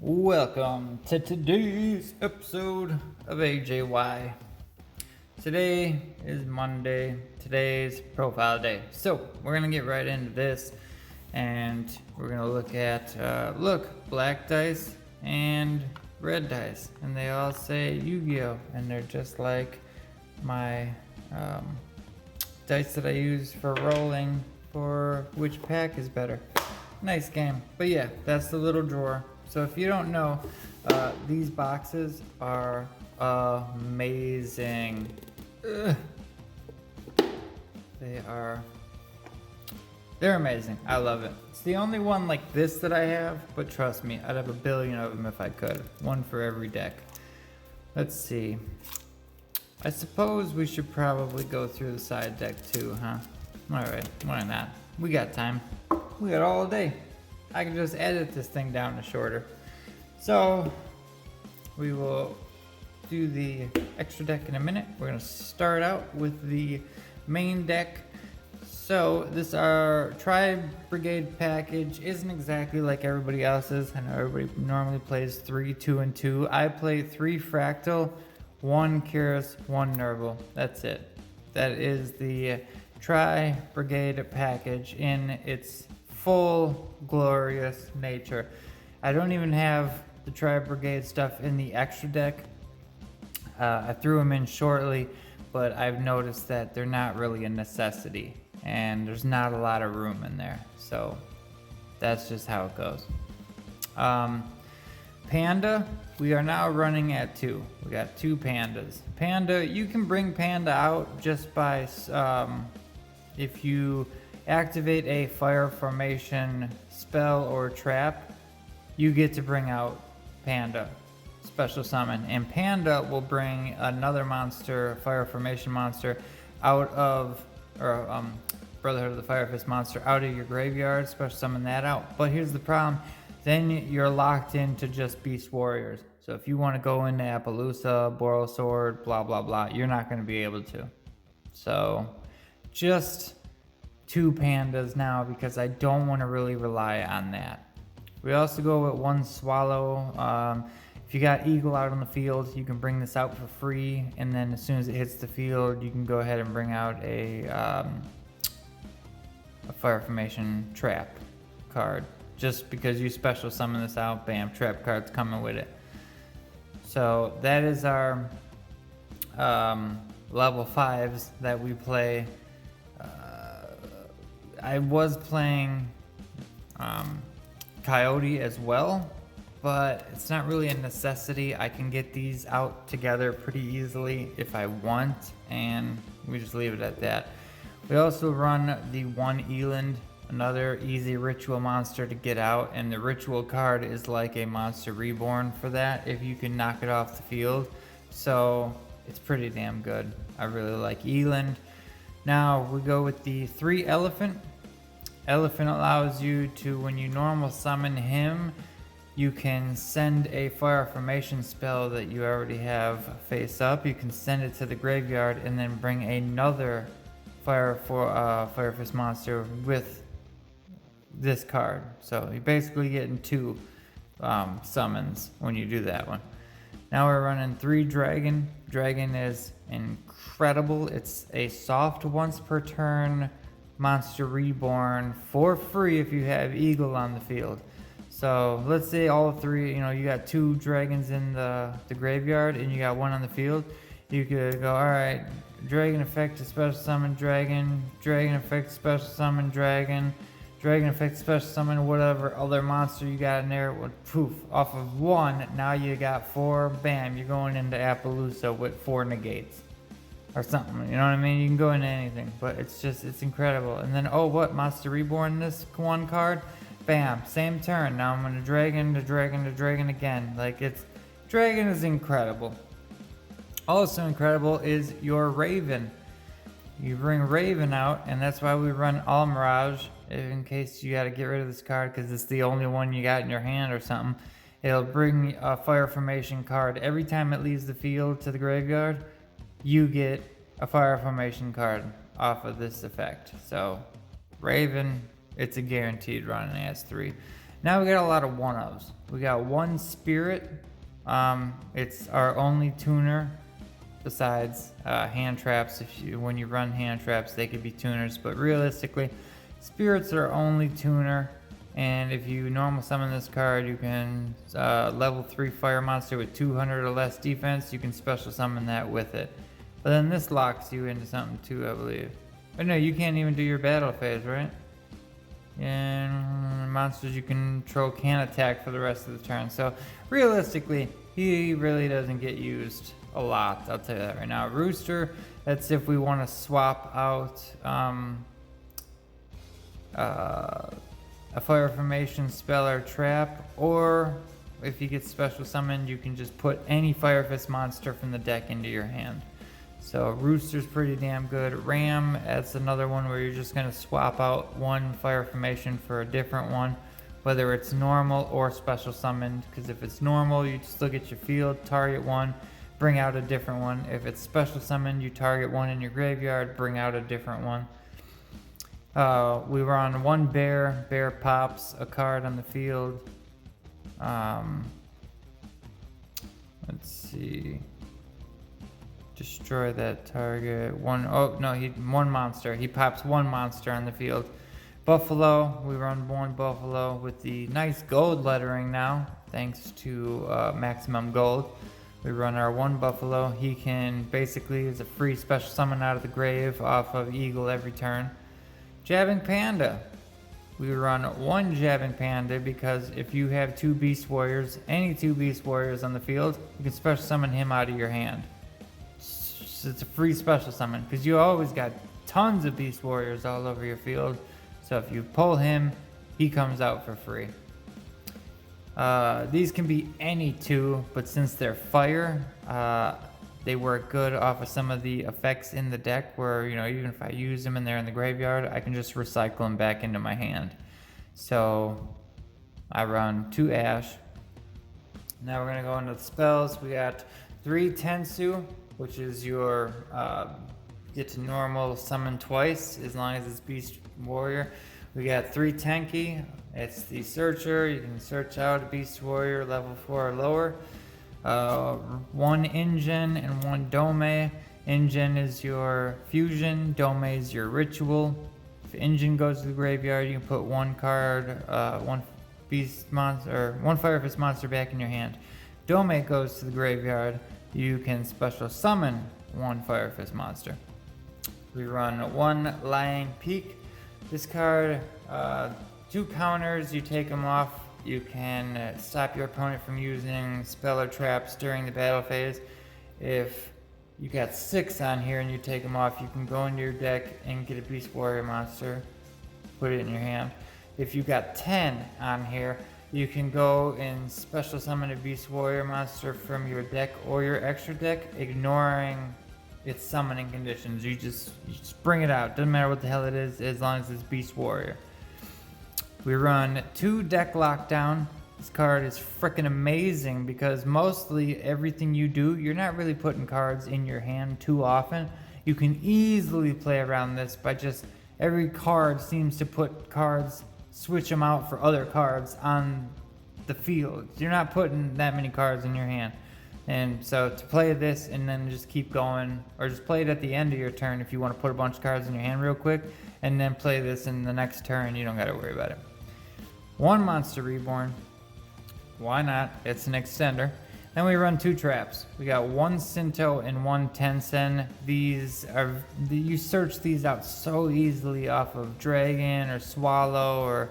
Welcome to today's episode of AJY. Today is Monday, today's profile day. So we're gonna get right into this and we're gonna look at, black dice and red dice. And they all say Yu-Gi-Oh! And they're just like my dice that I use for rolling for which pack is better. Nice game. But yeah, that's the little drawer. So if you don't know, these boxes are amazing. Ugh. They're amazing. I love it. It's the only one like this that I have, but trust me, I'd have a billion of them if I could. One for every deck. Let's see. I suppose we should probably go through the side deck too, huh? Alright, why not? We got time. We got all day. I can just edit this thing down to shorter. So we will do the extra deck in a minute. We're gonna start out with the main deck. So this our Tri-Brigade package isn't exactly like everybody else's. I know everybody normally plays 3, 2, and 2. I play 3 Fractal, 1 Curious, 1 Nerval. That's it. That is the Tri-Brigade package in its full glorious nature. I don't even have the Tri-Brigade stuff in the extra deck. I threw them in shortly, but I've noticed that they're not really a necessity and there's not a lot of room in there. So that's just how it goes. Panda, we are now running at 2. We got 2 pandas. Panda, you can bring Panda out just by if you activate a fire formation spell or trap, you get to bring out Panda, special summon, and Panda will bring another monster, fire formation monster, out of, or Brotherhood of the Fire Fist monster out of your graveyard, special summon that out. But here's the problem, then you're locked into just Beast Warriors. So if you want to go into Appaloosa, Boral Sword, blah blah blah, you're not going to be able to. So just 2 pandas now because I don't want to really rely on that. We also go with 1 swallow. If you got Eagle out on the field, you can bring this out for free, and then as soon as it hits the field, you can go ahead and bring out a fire formation trap card. Just because you special summon this out, bam, trap card's coming with it. So that is our level 5s that we play. I was playing Coyote as well, but it's not really a necessity. I can get these out together pretty easily if I want, and we just leave it at that. We also run the 1 Eland, another easy ritual monster to get out, and the ritual card is like a monster reborn for that if you can knock it off the field. So it's pretty damn good. I really like Eland. Now we go with the 3 Elephant. Elephant allows you to, when you normal summon him, you can send a fire formation spell that you already have face up. You can send it to the graveyard and then bring another fire fist monster with this card. So you're basically getting 2 summons when you do that one. Now we're running 3 Dragon. Dragon is incredible. It's a soft once per turn monster reborn for free if you have Eagle on the field. So let's say all 3, you got 2 dragons in the graveyard and you got 1 on the field. You could go, alright, dragon effect to special summon dragon, dragon effect to special summon dragon, dragon effect to special summon whatever other monster you got in there. Poof, off of 1, now you got 4, bam, you're going into Appaloosa with 4 negates. Or something, you know what I mean? You can go into anything, but it's incredible. And then, oh, what? Monster Reborn, this 1 card? Bam, same turn. Now I'm gonna dragon to dragon to dragon again. Like, dragon is incredible. Also incredible is your Raven. You bring Raven out, and that's why we run All Mirage, in case you gotta get rid of this card, because it's the only one you got in your hand or something. It'll bring a fire formation card. Every time it leaves the field to the graveyard, you get a fire formation card off of this effect. So Raven, it's a guaranteed run and it has 3. Now we got a lot of one-ofs. We got one Spirit. It's our only tuner besides hand traps. When you run hand traps, they could be tuners, but realistically, Spirits are our only tuner. And if you normal summon this card, you can level 3 fire monster with 200 or less defense. You can special summon that with it. But then this locks you into something too, I believe. But no, you can't even do your battle phase, right? And monsters you control can't attack for the rest of the turn. So realistically, he really doesn't get used a lot. I'll tell you that right now. Rooster, that's if we want to swap out a fire formation spell or trap, or if you get special summoned, you can just put any Fire Fist monster from the deck into your hand. So Rooster's pretty damn good. Ram, that's another one where you're just going to swap out one fire formation for a different one, whether it's normal or special summoned, because if it's normal, you just look at your field, target one, bring out a different one. If it's special summoned, you target one in your graveyard, bring out a different one. We run one bear. Bear pops a card on the field. Let's see. Destroy that target. One monster. He pops one monster on the field. Buffalo. We run one Buffalo with the nice gold lettering now, thanks to Maximum Gold. We run our one Buffalo. He can basically is a free special summon out of the grave off of Eagle every turn. Jabbing Panda. We run one Jabbing Panda because if you have two Beast Warriors, any two Beast Warriors on the field, you can special summon him out of your hand. It's a free special summon because you always got tons of Beast Warriors all over your field. So if you pull him, he comes out for free. These can be any two, but since they're fire, they work good off of some of the effects in the deck where, you know, even if I use them and they're in the graveyard, I can just recycle them back into my hand. So I run 2 Ash. Now we're going to go into the spells. We got 3 Tensu, which is your get to normal summon twice as long as it's Beast Warrior. We got 3 Tenki. It's the Searcher. You can search out a Beast Warrior level 4 or lower. 1 Engine and 1 Dome. Engine is your fusion, Dome is your ritual. If Engine goes to the graveyard, you can put one card, one beast monster, or one Fire Fist monster back in your hand. Dome goes to the graveyard, you can special summon one Fire Fist monster. We run 1 Lying Peak. This card, 2 counters, you take them off. You can stop your opponent from using spell or traps during the battle phase. If you got 6 on here and you take them off, you can go into your deck and get a Beast Warrior monster, put it in your hand. If you got 10 on here, you can go and special summon a Beast Warrior monster from your deck or your extra deck, ignoring its summoning conditions. You just bring it out. Doesn't matter what the hell it is, as long as it's Beast Warrior. We run 2 Deck Lockdown. This card is freaking amazing because mostly everything you do, you're not really putting cards in your hand too often. You can easily play around this by just every card seems to put cards, switch them out for other cards on the field. You're not putting that many cards in your hand. And so to play this and then just keep going, or just play it at the end of your turn if you want to put a bunch of cards in your hand real quick, and then play this in the next turn, you don't got to worry about it. 1 Monster Reborn. Why not? It's an extender. Then we run 2 traps. We got 1 Sinto and 1 Tensen. These are, you search these out so easily off of Dragon or Swallow or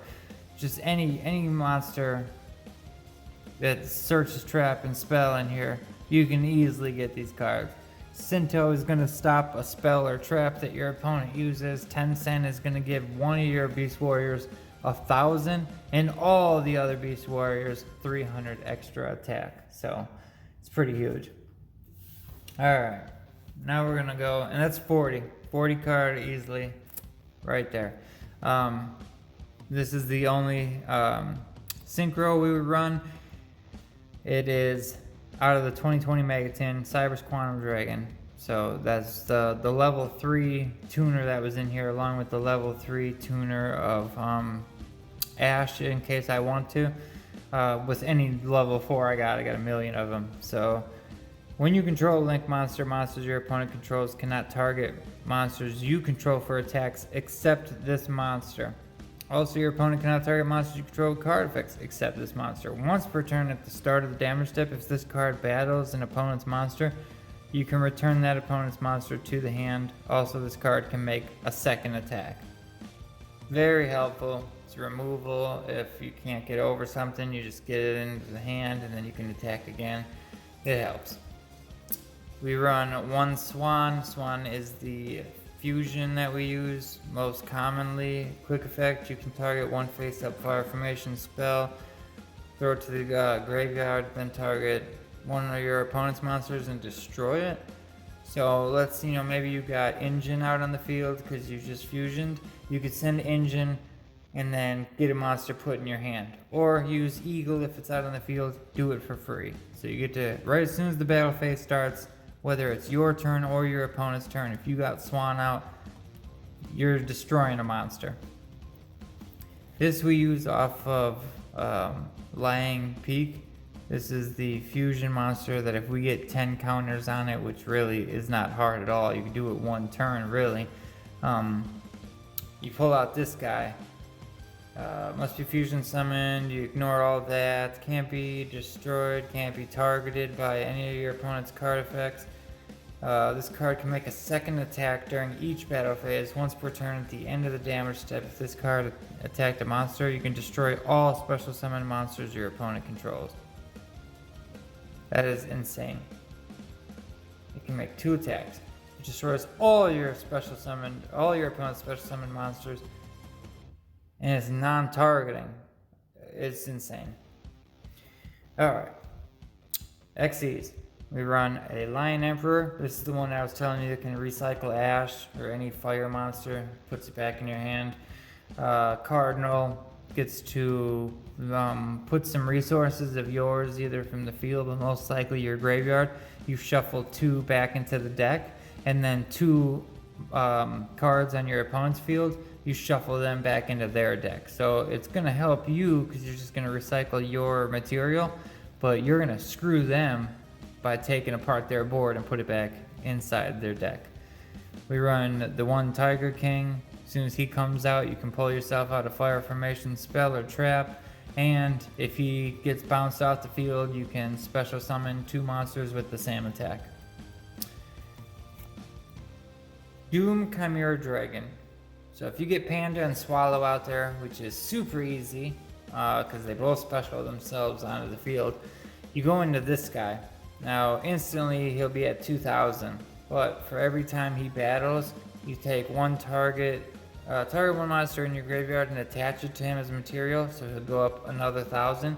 just any monster that searches trap and spell in here. You can easily get these cards. Sinto is going to stop a spell or trap that your opponent uses. Tensen is going to give one of your Beast Warriors 1,000 and all the other Beast Warriors 300 extra attack. So it's pretty huge. Alright, now we're gonna go, and that's 40 card easily right there. This is the only synchro we would run. It is out of the 2020 Megaton Cyber's Quantum Dragon. So that's the level 3 tuner that was in here, along with the level 3 tuner of ash in case I want to. With any level 4 I got a million of them. So when you control a link monster, monsters your opponent controls cannot target monsters you control for attacks except this monster. Also, your opponent cannot target monsters you control with card effects except this monster. Once per turn at the start of the damage step, if this card battles an opponent's monster, you can return that opponent's monster to the hand. Also, this card can make a second attack. Very helpful. It's removal. If you can't get over something, you just get it into the hand and then you can attack again. It helps. We run one Swan. Swan is the fusion that we use most commonly. Quick effect, you can target one face-up fire formation spell, throw it to the graveyard, then target one of your opponent's monsters and destroy it. So let's, maybe you got Engine out on the field because you just fusioned. You could send Engine and then get a monster put in your hand. Or use Eagle if it's out on the field, do it for free. So you get to, right as soon as the battle phase starts, whether it's your turn or your opponent's turn, if you got Swan out, you're destroying a monster. This we use off of Lying Peak. This is the fusion monster that if we get 10 counters on it, which really is not hard at all, you can do it one turn really. You pull out this guy. Must be fusion summoned, you ignore all that, can't be destroyed, can't be targeted by any of your opponent's card effects. This card can make a second attack during each battle phase. Once per turn at the end of the damage step, if this card attacked a monster, you can destroy all special summon monsters your opponent controls. That is insane. It can make 2 attacks. It destroys all your opponent's special summon monsters. And it's non-targeting. It's insane. Alright. XEs. We run a Lion Emperor. This is the one I was telling you that can recycle Ash or any fire monster. Puts it back in your hand. Cardinal gets to put some resources of yours either from the field but most likely your graveyard. You shuffle 2 back into the deck. And then 2 cards on your opponent's field, you shuffle them back into their deck. So it's going to help you because you're just going to recycle your material, but you're going to screw them by taking apart their board and put it back inside their deck. We run the one Tiger King. As soon as he comes out, you can pull yourself out a fire formation spell or trap, and if he gets bounced off the field, you can special summon 2 monsters with the same attack. Doom Chimera Dragon. So if you get Panda and Swallow out there, which is super easy, because they both special themselves onto the field, you go into this guy. Now instantly he'll be at 2,000, but for every time he battles, you take one target one monster in your graveyard and attach it to him as material, so he'll go up another 1,000.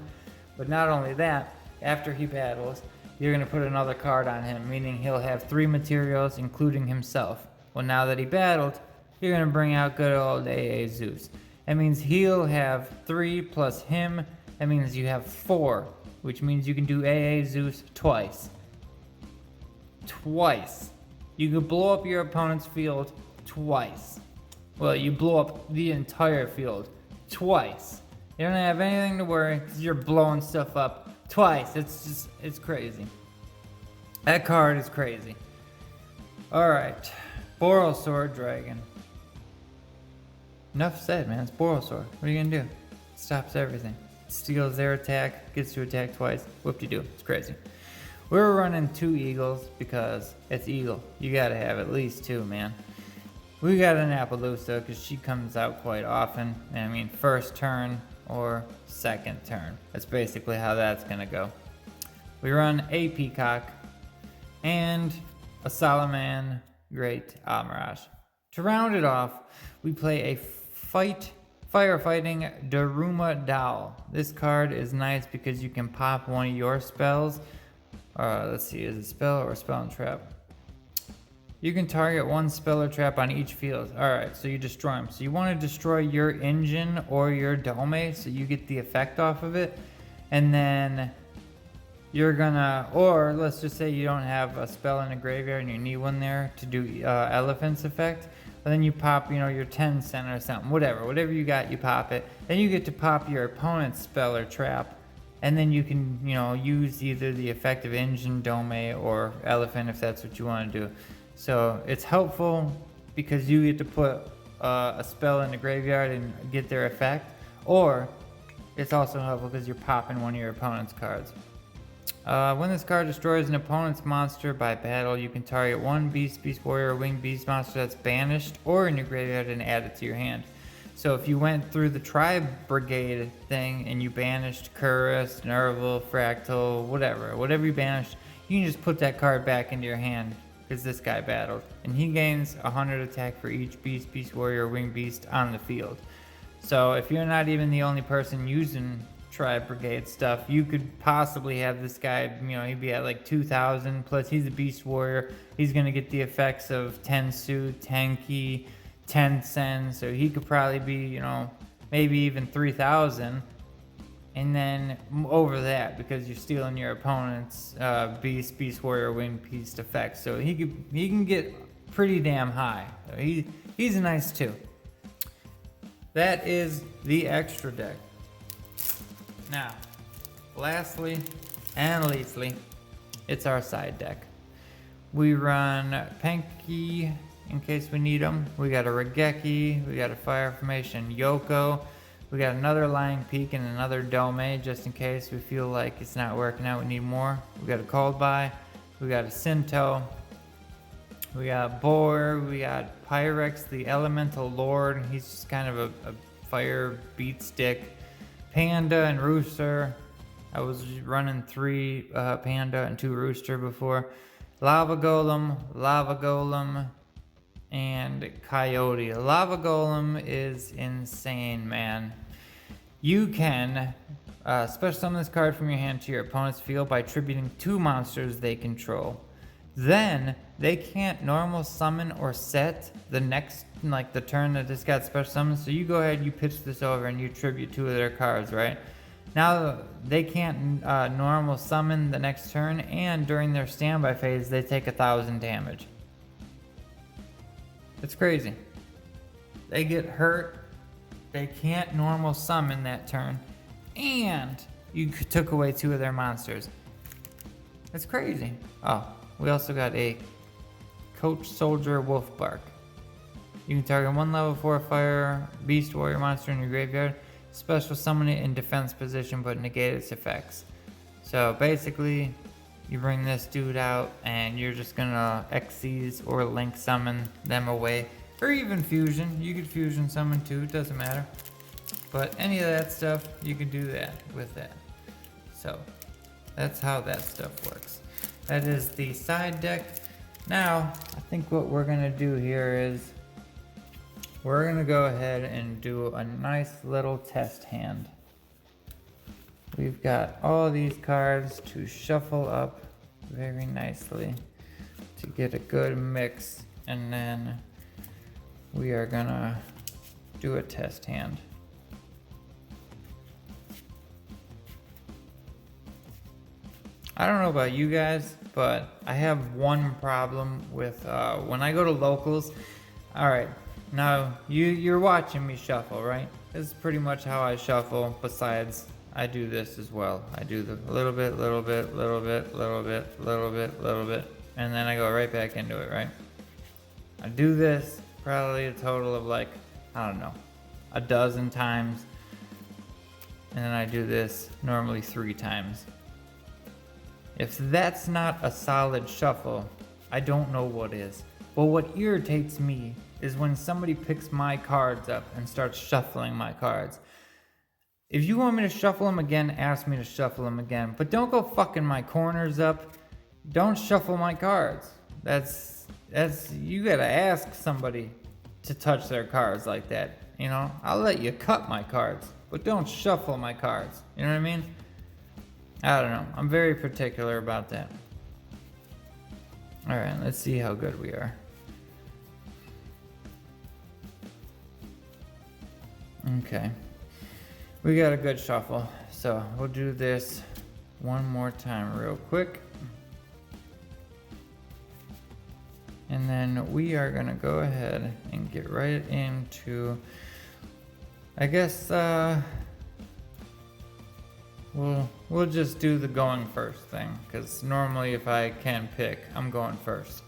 But not only that, after he battles, you're going to put another card on him, meaning he'll have 3 materials, including himself. Well, now that he battled, you're going to bring out good old AA Zeus. That means he'll have 3 plus him. That means you have 4, which means you can do AA Zeus twice. Twice. You can blow up your opponent's field twice. Well, you blow up the entire field twice. You don't have anything to worry because you're blowing stuff up twice. It's crazy. That card is crazy. Alright. Borrelsword Dragon. Enough said, man. It's Borrelsword. What are you gonna do? It stops everything. Steals their attack, gets to attack twice. Whoop-de-doo. It's crazy. We're running 2 Eagles because it's Eagle. You gotta have at least 2, man. We got an Appaloosa because she comes out quite often. I mean, first turn or second turn. That's basically how that's gonna go. We run a Peacock and a Solomon Great Almirage. To round it off, we play a Firefighting Daruma Doll. This card is nice because you can pop one of your spells. Let's see, is it spell or spell and trap? You can target 1 spell or trap on each field. Alright, so you destroy them. So you want to destroy your engine or your dome so you get the effect off of it. And then you're gonna, or let's just say you don't have a spell in a graveyard and you need one there to do Elephant's effect. but then you pop, you know, your 10 cent or something, whatever you got, you pop it. Then you get to pop your opponent's spell or trap, and then you can, you know, use either the effective engine, dome, or elephant if that's what you want to do. So it's helpful because you get to put a spell in the graveyard and get their effect, or it's also helpful because you're popping one of your opponent's cards. When this card destroys an opponent's monster by battle, you can target one beast, beast warrior, or winged beast monster that's banished or in your graveyard and add it to your hand. So if you went through the Tri-Brigade thing and you banished Curus, Nerval, Fractal, whatever you banished, you can just put that card back into your hand because this guy battled. And he gains 100 attack for each beast, beast warrior, or winged beast on the field. So if you're not even the only person using Tri-Brigade stuff, you could possibly have this guy, you know, he'd be at like 2,000, plus he's a beast warrior. He's going to get the effects of 10 suit, 10 key, 10 sen, so he could probably be, you know, maybe even 3,000. And then over that, because you're stealing your opponent's beast warrior, winged beast effects. So he can get pretty damn high. So he's nice too. That is the extra deck. Now, lastly and leastly, it's our side deck. We run Penki in case we need them. We got a Regeki, we got a Fire Formation Yoko, we got another Lying Peak and another Dome just in case we feel like it's not working out, we need more. We got a Cold Buy, we got a Sinto, we got Boar, we got Pyrex, the Elemental Lord. He's just kind of a fire beat stick. Panda and Rooster. I was running 3 Panda and 2 Rooster before. Lava Golem, and Coyote. Lava Golem is insane, man. You can special summon this card from your hand to your opponent's field by attributing 2 monsters they control. Then they can't normal summon or set the next, like the turn that this got special summoned. So you go ahead, you pitch this over, and you tribute 2 of their cards, right? Now they can't normal summon the next turn, and during their standby phase, they take 1,000 damage. It's crazy. They get hurt. They can't normal summon that turn, and you took away 2 of their monsters. It's crazy. Oh. We also got a Coach Soldier Wolfbark. You can target 1 level 4 fire beast warrior monster in your graveyard, special summon it in defense position but negate its effects. So basically, you bring this dude out and you're just gonna Xyz or link summon them away, or even fusion. You could fusion summon too, it doesn't matter. But any of that stuff, you can do that with that. So that's how that stuff works. That is the side deck. Now, I think what we're gonna do here is we're gonna go ahead and do a nice little test hand. We've got all these cards to shuffle up very nicely to get a good mix, and then we are gonna do a test hand. I don't know about you guys, but I have one problem with when I go to locals. All right, now you're watching me shuffle, right? This is pretty much how I shuffle. Besides, I do this as well. I do the little bit, and then I go right back into it, right? I do this probably a total of like, I don't know, a dozen times, and then I do this normally 3 times. If that's not a solid shuffle, I don't know what is. But what irritates me is when somebody picks my cards up and starts shuffling my cards. If you want me to shuffle them again, ask me to shuffle them again. But don't go fucking my corners up. Don't shuffle my cards. That's you gotta ask somebody to touch their cards like that. You know, I'll let you cut my cards, but don't shuffle my cards. You know what I mean? I don't know. I'm very particular about that. Alright, let's see how good we are. Okay. We got a good shuffle. So we'll do this one more time real quick. And then we are gonna go ahead and get right into, I guess, we'll just do the going first thing, because normally if I can pick, I'm going first.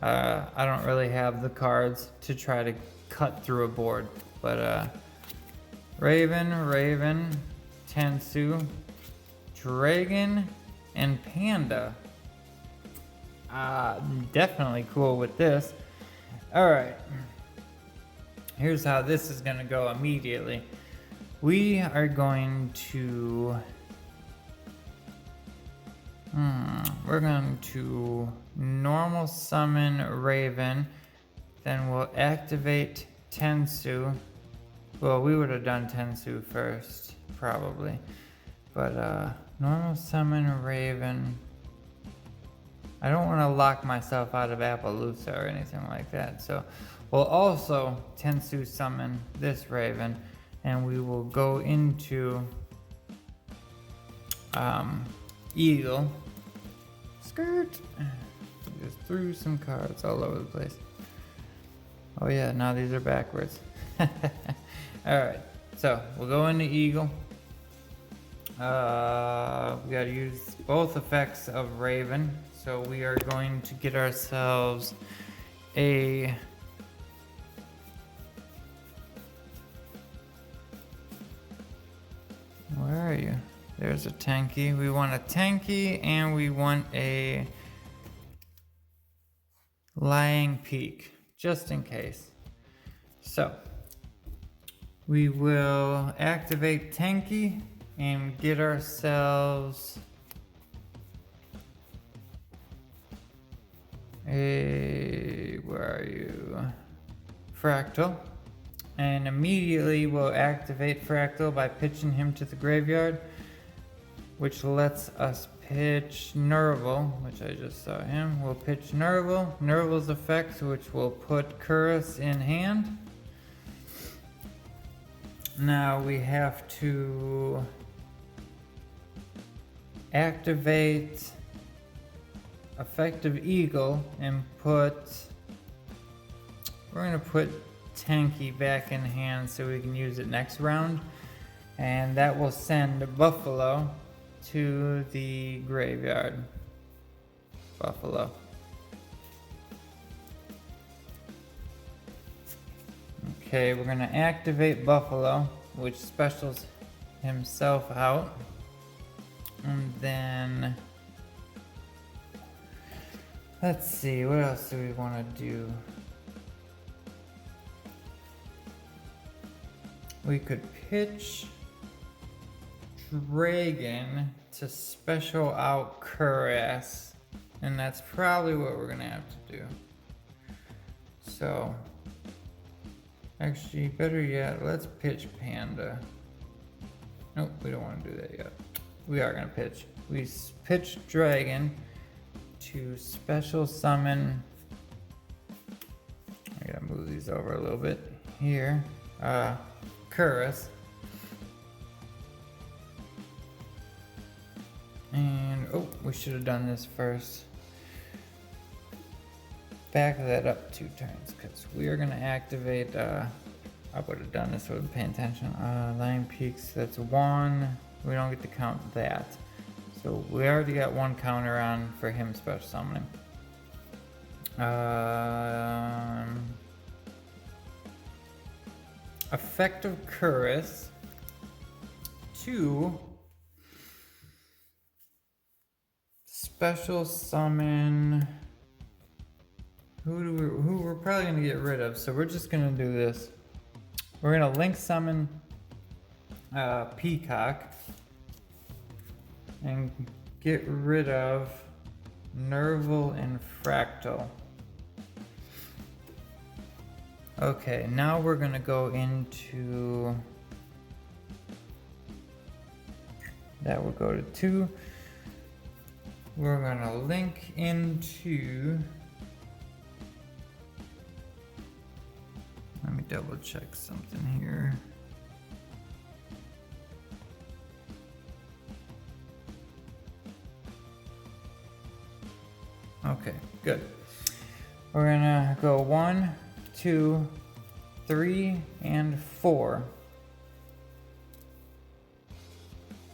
I don't really have the cards to try to cut through a board, but Raven, Tensu, Dragon, and Panda. Definitely cool with this. Alright, here's how this is gonna go immediately. We are going to we're going to normal summon Raven, then we'll activate Tensu. Well, we would have done Tensu first, probably. But normal summon Raven. I don't want to lock myself out of Appaloosa or anything like that. So we'll also Tensu summon this Raven, and we will go into Eagle. Skirt. Just threw some cards all over the place. Oh yeah, now these are backwards. Alright, so we'll go into Eagle. We gotta use both effects of Raven. So we are going to get ourselves a where are you? There's a tanky. We want a tanky and we want a lying peak, just in case. So we will activate tanky and get ourselves a, where are you? Fractal. And immediately we'll activate Fractal by pitching him to the graveyard, which lets us pitch Nerval, which I just saw him. We'll pitch Nerval. Nerval's effects, which will put Curus in hand. Now we have to activate Effective Eagle and we're gonna put Tanky back in hand so we can use it next round, and that will send Buffalo to the graveyard. Buffalo. Okay, we're gonna activate Buffalo, which specials himself out, and then let's see, what else do we want to do? We could pitch Dragon to special out Cuirass, and that's probably what we're gonna have to do. So, actually, better yet, let's pitch Panda. Nope, we don't want to do that yet. We are gonna pitch. We pitch Dragon to special summon. I gotta move these over a little bit here. Cuirass. And oh, we should have done this first. Back that up 2 turns, because we are gonna activate. I would have done this if I was paying attention. Line peaks. That's 1. We don't get to count that. So we already got 1 counter on for him special summoning. Effective Cuirass to special summon. Who we're probably gonna get rid of, so we're just gonna do this. We're gonna link summon Peacock and get rid of Nerval and Fractal. Okay, now we're gonna go into that. Will go to 2. We're gonna link into. Let me double check something here. Okay, Good. We're gonna go 1, 2, 3, and 4.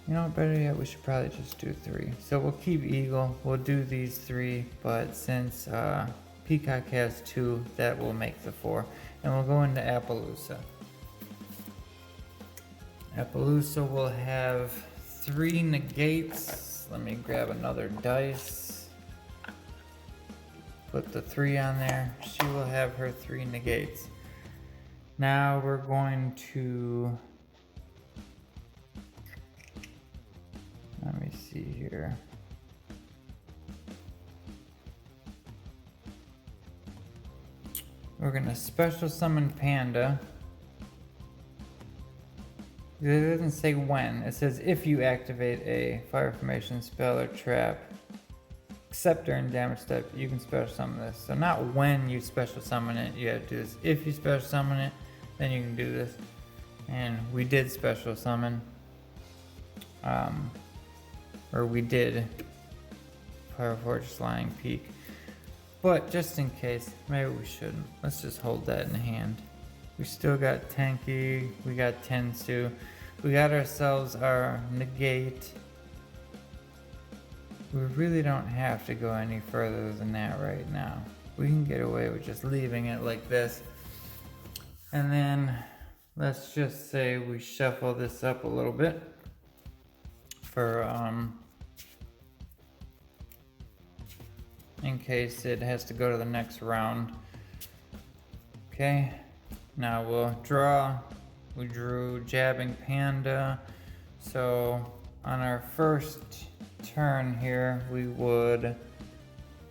You know, better yet, we should probably just do 3. So we'll keep Eagle, we'll do these 3, but since Peacock has 2, that will make the 4. And we'll go into Appaloosa. Appaloosa will have 3 negates. Let me grab another dice. Put the 3 on there. She will have her 3 negates. Now we're going to... Let me see here. We're gonna special summon Panda. It doesn't say when, it says if you activate a fire formation spell or trap, except during damage step, you can special summon this. So not when you special summon it, you have to do this. If you special summon it, then you can do this. And we did special summon. Or we did Fire Fortress Lying Peak. But just in case, maybe we shouldn't. Let's just hold that in hand. We still got Tenki, we got Tensu. We got ourselves our negate. We really don't have to go any further than that right now. We can get away with just leaving it like this. And then let's just say we shuffle this up a little bit for in case it has to go to the next round. Okay, now we'll draw. We drew Jabbing Panda. So on our first turn here, we would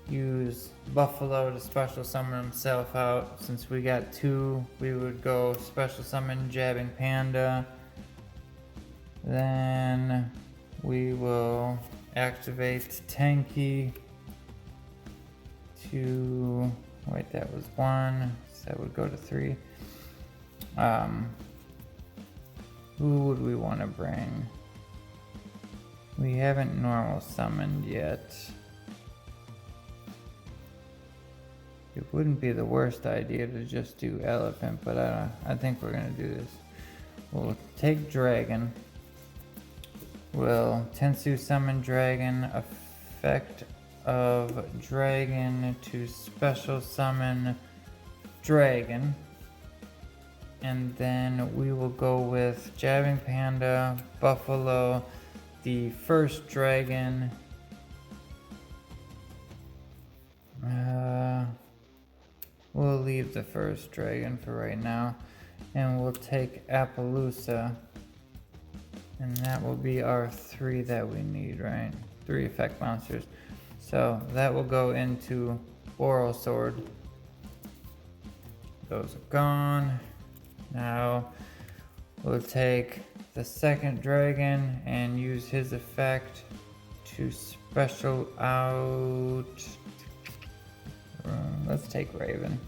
use Buffalo to special summon himself out. Since we got 2, we would go special summon Jabbing Panda. Then we will activate Tenki to, wait, that was 1, so that would go to 3. Who would we want to bring? We haven't normal summoned yet. It wouldn't be the worst idea to just do Elephant, but I think we're gonna do this. We'll take Dragon. We'll Tensu summon Dragon, effect of Dragon to special summon Dragon. And then we will go with Jabbing Panda, Buffalo, the first Dragon. We'll leave the first Dragon for right now. And we'll take Appaloosa. And that will be our 3 that we need, right? 3 effect monsters. So that will go into Oral Sword. Those are gone. Now we'll take the second Dragon and use his effect to special out. Let's take Raven.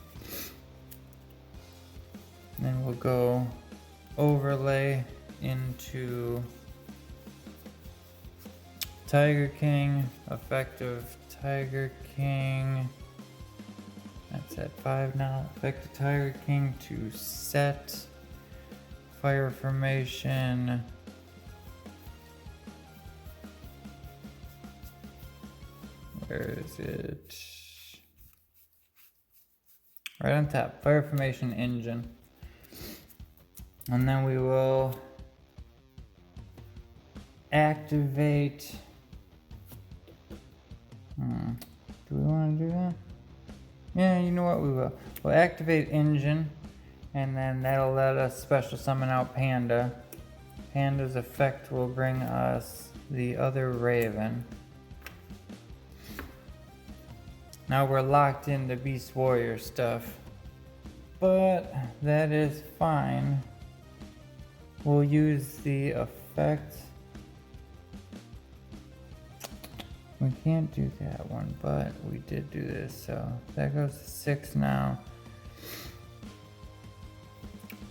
Then we'll go overlay into Tiger King, effect of Tiger King. That's at 5 now. Effect of Tiger King to set fire formation. Where is it? Right on top, fire formation engine. And then we will activate. Do we want to do that? Yeah, you know what, we will. We'll activate engine, and then that'll let us special summon out Panda. Panda's effect will bring us the other Raven. Now we're locked into Beast Warrior stuff, but that is fine. We'll use the effect. We can't do that one, but we did do this, so that goes to 6 now.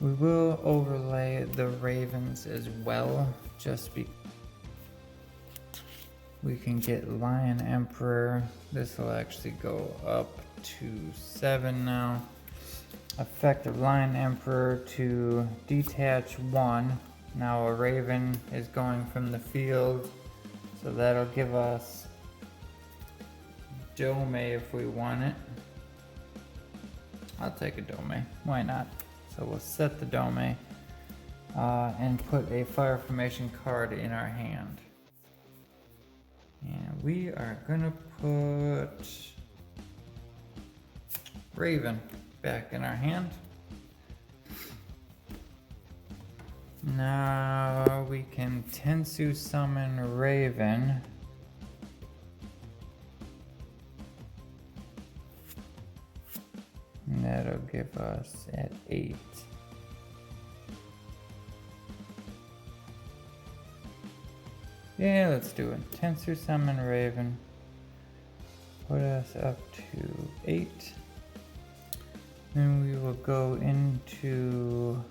We will overlay the Ravens as well, just we can get Lion Emperor. This will actually go up to 7 now. Effective Lion Emperor to detach 1. Now a Raven is going from the field, so that'll give us Dome if we want it. I'll take a Dome, why not? So we'll set the Dome and put a Fire Formation card in our hand. And we are gonna put Raven back in our hand. Now we can Tensu summon Raven. And that'll give us at 8. Yeah, let's do it. Tensor Summon Raven. Put us up to 8. Then we will go into...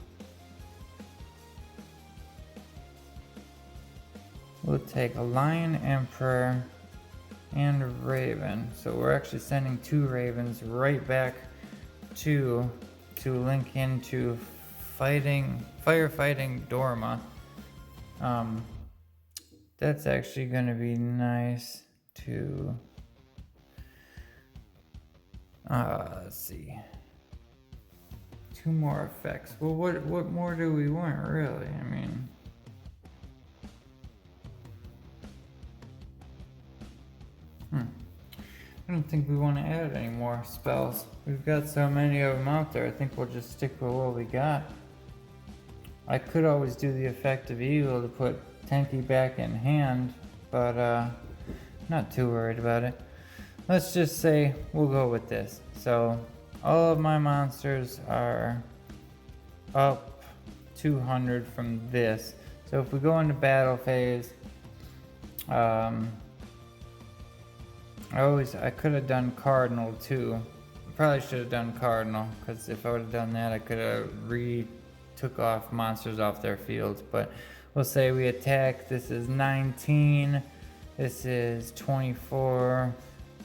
We'll take a Lion Emperor and a Raven. So we're actually sending 2 Ravens right back to link into firefighting Dorma. That's actually going to be nice to let's see, 2 more effects. Well, what more do we want, really? I mean, I don't think we want to add any more spells. We've got so many of them out there. I think we'll just stick with what we got. I could always do the effect of Eagle to put Tenki back in hand, but not too worried about it. Let's just say we'll go with this. So all of my monsters are up 200 from this. So if we go into battle phase, I could have done Cardinal too. Probably should have done Cardinal, because if I would have done that, I could have took off monsters off their fields. But we'll say we attack. This is 19. This is 24.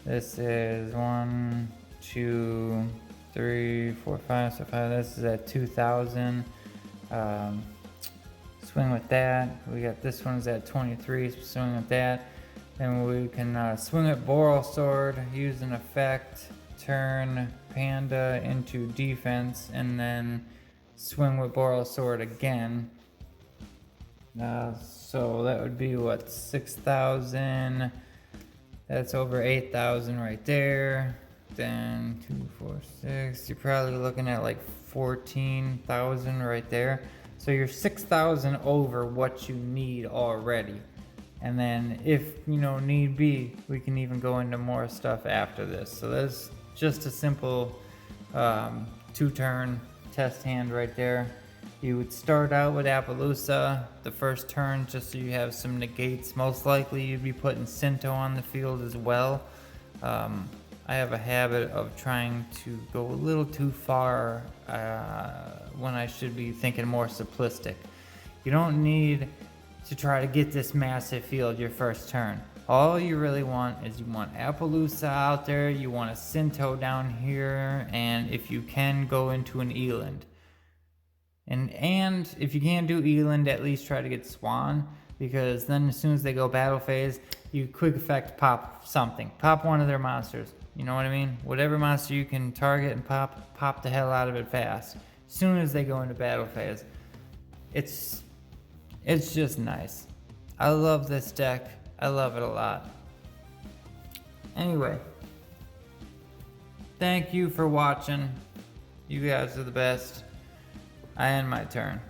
This is 1, 2, 3, 4, 5. So 5. This is at 2,000. Swing with that. We got this one's at 23. So swing with that. And we can swing at Boral Sword, use an effect, turn Panda into defense, and then swing with Boral Sword again. So that would be what, 6,000? That's over 8,000 right there. Then 2, 4, 6. You're probably looking at like 14,000 right there. So you're 6,000 over what you need already. And then if, need be, we can even go into more stuff after this. So that's just a simple 2-turn test hand right there. You would start out with Appaloosa the first turn just so you have some negates. Most likely you'd be putting Sinto on the field as well. I have a habit of trying to go a little too far when I should be thinking more simplistic. You don't need to try to get this massive field your first turn. All you really want is you want Appaloosa out there, you want a Sinto down here, and if you can, go into an Eland. And if you can't do Eland, at least try to get Swan, because then as soon as they go battle phase, you quick effect pop something. Pop one of their monsters. You know what I mean? Whatever monster you can target and pop the hell out of it fast. As soon as they go into battle phase. It's just nice. I love this deck. I love it a lot. Anyway, thank you for watching. You guys are the best. I end my turn.